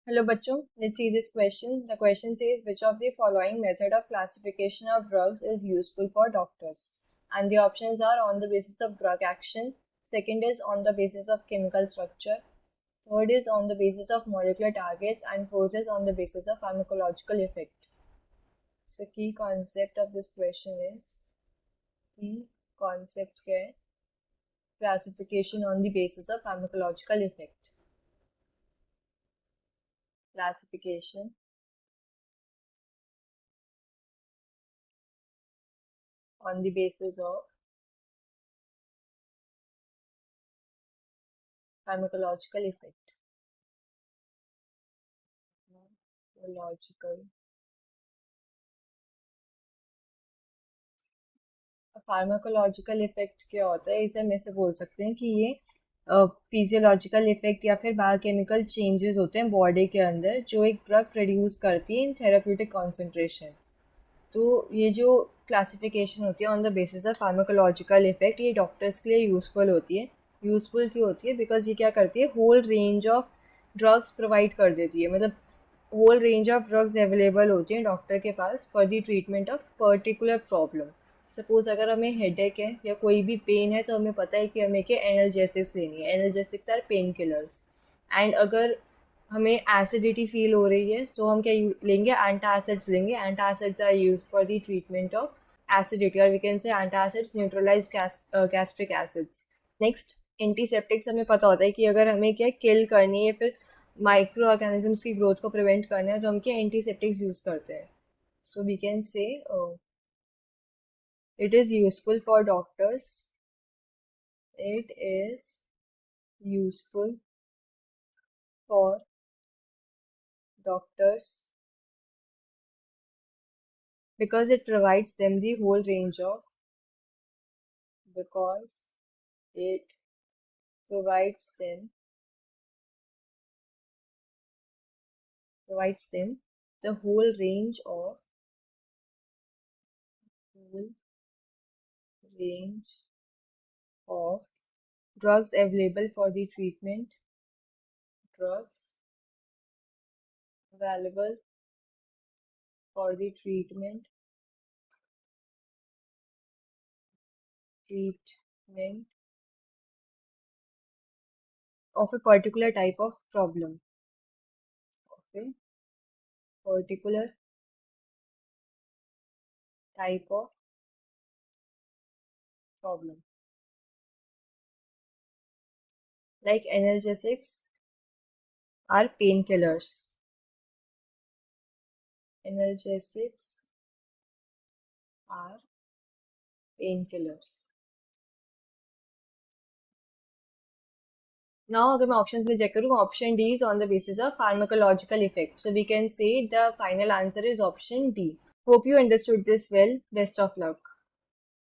Hello bachcho, let's see this question. The question says which of the following method of classification of drugs is useful for doctors? And the options are on the basis of drug action, second is on the basis of chemical structure, third is on the basis of molecular targets, and fourth is on the basis of pharmacological effect. So key concept of this question is classification on the basis of pharmacological effect. Classification on the basis of pharmacological effect. Pharmacological effect क्या होता है, इसे हम ऐसे बोल सकते हैं कि ये फिजियोलॉजिकल इफेक्ट या फिर बायोकेमिकल चेंजेस होते हैं बॉडी के अंदर जो एक ड्रग प्रोड्यूस करती है इन थेराप्यूटिक कॉन्सेंट्रेशन। तो ये जो क्लासिफिकेशन होती है on the basis of pharmacological effect, ये डॉक्टर्स के लिए यूज़फुल होती है। यूज़फुल क्यों होती है? बिकॉज ये क्या करती है, whole range of drugs provide कर देती है। मतलब whole range of drugs available होती हैं डॉक्टर के पास for the treatment of particular problem. Suppose अगर हमें हेडेक है या कोई भी पेन है तो हमें पता है कि हमें क्या एनाल्जेसिक्स लेनी है। Analgesics are pain killers. And अगर हमें एसिडिटी फील हो रही है तो हम क्या लेंगे, एंटासिड्स लेंगे। Antacids are used for the treatment of acidity, और we can say antacids neutralize gastric acids. Next, antiseptics हमें पता होता है कि अगर हमें क्या किल करनी है, फिर माइक्रो ऑर्गेनिजम्स की ग्रोथ को प्रिवेंट करना है तो हम क्या एंटीसेप्टिक्स यूज करते हैं। So we can say it is useful for doctors. It is useful for doctors because it provides them the whole range of because it provides them the whole range of drugs available for the treatment of a particular type of problem. Like analgesics are painkillers. Now अगर मैं options में check करूँ, option D is on the basis of pharmacological effect, so we can say the final answer is option D. Hope you understood this well. Best of luck.